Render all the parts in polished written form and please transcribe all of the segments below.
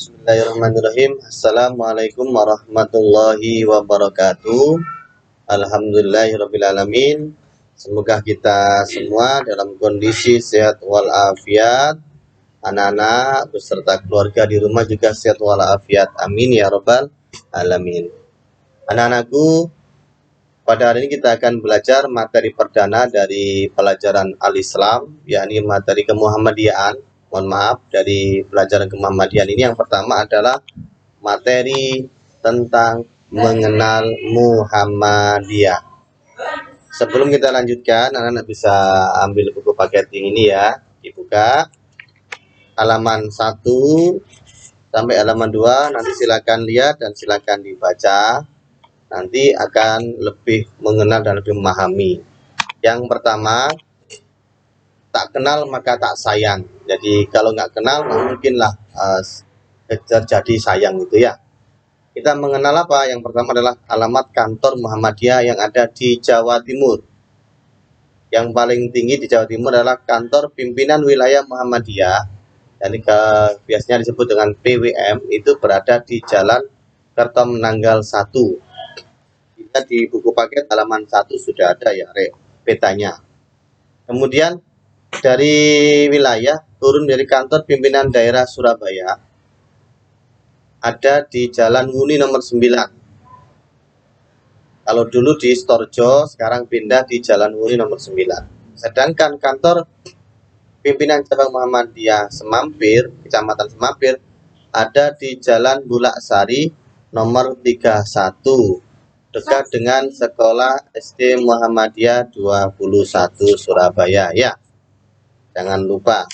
Bismillahirrahmanirrahim. Assalamualaikum warahmatullahi wabarakatuh. Alhamdulillahirrabbilalamin. Semoga kita semua dalam kondisi sehat walafiat. Anak-anak beserta keluarga di rumah juga sehat walafiat. Amin ya rabbal alamin. Anak-anakku, pada hari ini kita akan belajar materi perdana dari pelajaran Al-Islam, yakni materi kemuhammadiaan. Mohon maaf, dari pelajaran kemuhammadiaan ini yang pertama adalah materi tentang mengenal Muhammadiyah. Sebelum kita lanjutkan, anak-anak bisa ambil buku paket ini ya, dibuka halaman 1 sampai halaman 2, nanti silakan lihat dan silakan dibaca. Nanti akan lebih mengenal dan lebih memahami. Yang pertama, tak kenal maka tak sayang. Jadi kalau nggak kenal, mungkinlah terjadi sayang gitu ya. Kita mengenal apa? Yang pertama adalah alamat kantor Muhammadiyah yang ada di Jawa Timur. Yang paling tinggi di Jawa Timur adalah kantor pimpinan wilayah Muhammadiyah. Jadi biasanya disebut dengan PWM, itu berada di Jalan Kertomenanggal 1. Kita di buku paket halaman 1 sudah ada ya petanya. Kemudian dari wilayah turun dari kantor pimpinan daerah Surabaya ada di Jalan Muni nomor 9. Kalau dulu di Storjo, sekarang pindah di Jalan Muni nomor 9. Sedangkan kantor pimpinan cabang Muhammadiyah Semampir, Kecamatan Semampir, ada di Jalan Bulak Sari nomor 31, dekat dengan Sekolah SD Muhammadiyah 21 Surabaya ya. Jangan lupa.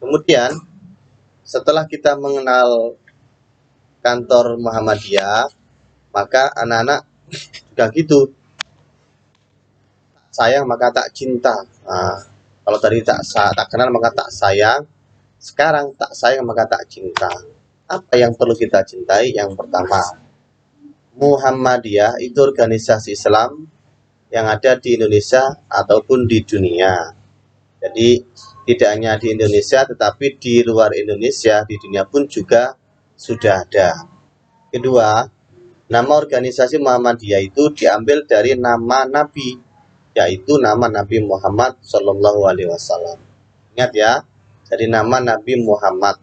Kemudian setelah kita mengenal kantor Muhammadiyah, maka anak-anak juga gitu. Tak sayang maka tak cinta. Nah, kalau tadi tak kenal maka tak sayang, sekarang tak sayang maka tak cinta. Apa yang perlu kita cintai? Yang pertama, Muhammadiyah itu organisasi Islam yang ada di Indonesia ataupun di dunia. Jadi tidak hanya di Indonesia, tetapi di luar Indonesia, di dunia pun juga sudah ada. Kedua, nama organisasi Muhammadiyah itu diambil dari nama Nabi, yaitu nama Nabi Muhammad Shallallahu Alaihi Wasallam. Ingat ya, dari nama Nabi Muhammad.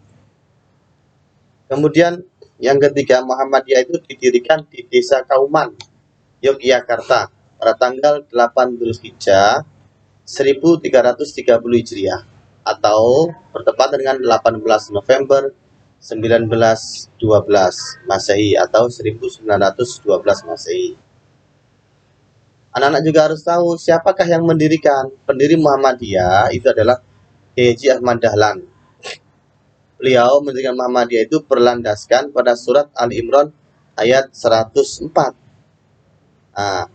Kemudian yang ketiga, Muhammadiyah itu didirikan di Desa Kauman, Yogyakarta, pada tanggal 8 Dzulhijjah 1330 Hijriah atau bertepatan dengan 18 November 1912 Masehi atau 1912 Masehi. Anak-anak juga harus tahu siapakah yang mendirikan. Pendiri Muhammadiyah itu adalah Haji Ahmad Dahlan. Beliau mendirikan Muhammadiyah itu berlandaskan pada surat Al-Imran ayat 104. Nah,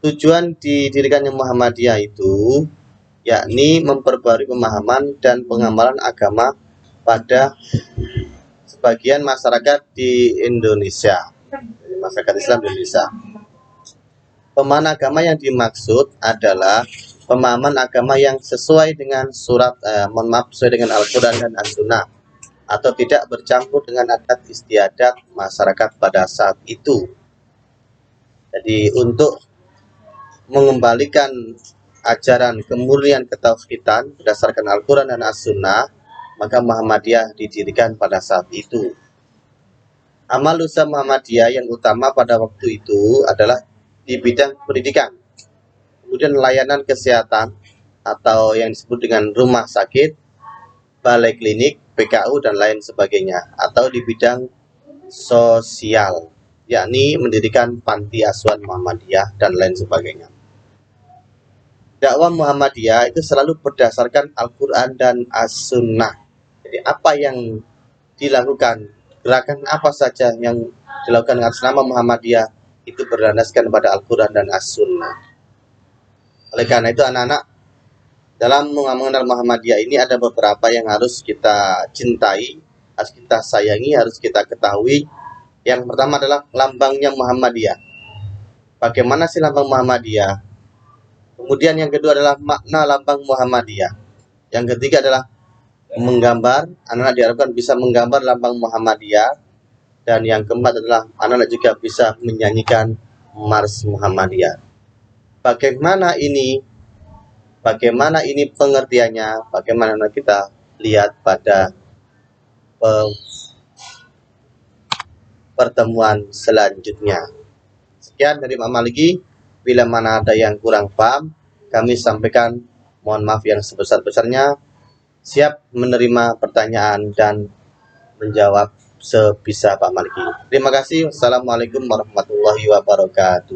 tujuan didirikannya Muhammadiyah itu yakni memperbarui pemahaman dan pengamalan agama pada sebagian masyarakat di Indonesia, masyarakat Islam di Indonesia. Pemahaman agama yang dimaksud adalah pemahaman agama yang sesuai dengan sesuai dengan Al-Quran dan As-Sunnah, atau tidak bercampur dengan adat istiadat masyarakat pada saat itu. Jadi untuk mengembalikan ajaran kemurnian ketauhidan berdasarkan Al-Quran dan As-Sunnah, maka Muhammadiyah didirikan pada saat itu. Amal usaha Muhammadiyah yang utama pada waktu itu adalah di bidang pendidikan, kemudian layanan kesehatan atau yang disebut dengan rumah sakit, balai klinik, PKU dan lain sebagainya, atau di bidang sosial, yakni mendirikan panti asuhan Muhammadiyah dan lain sebagainya. Dakwah Muhammadiyah itu selalu berdasarkan Al-Quran dan As-Sunnah. Jadi apa yang dilakukan, gerakan apa saja yang dilakukan atas nama Muhammadiyah itu berlandaskan pada Al-Quran dan As-Sunnah. Oleh karena itu anak-anak, dalam mengenal Muhammadiyah ini ada beberapa yang harus kita cintai, harus kita sayangi, harus kita ketahui. Yang pertama adalah lambangnya Muhammadiyah. Bagaimana sih lambang Muhammadiyah? Kemudian yang kedua adalah makna lambang Muhammadiyah. Yang ketiga adalah menggambar, anak-anak diharapkan bisa menggambar lambang Muhammadiyah, dan yang keempat adalah anak-anak juga bisa menyanyikan Mars Muhammadiyah. Bagaimana ini pengertiannya, bagaimana kita lihat pada pertemuan selanjutnya. Sekian dari Pak Maliki. Bila mana ada yang kurang paham, kami sampaikan mohon maaf yang sebesar-besarnya. Siap menerima pertanyaan dan menjawab sebisa Pak Maliki. Terima kasih. Wassalamualaikum warahmatullahi wabarakatuh.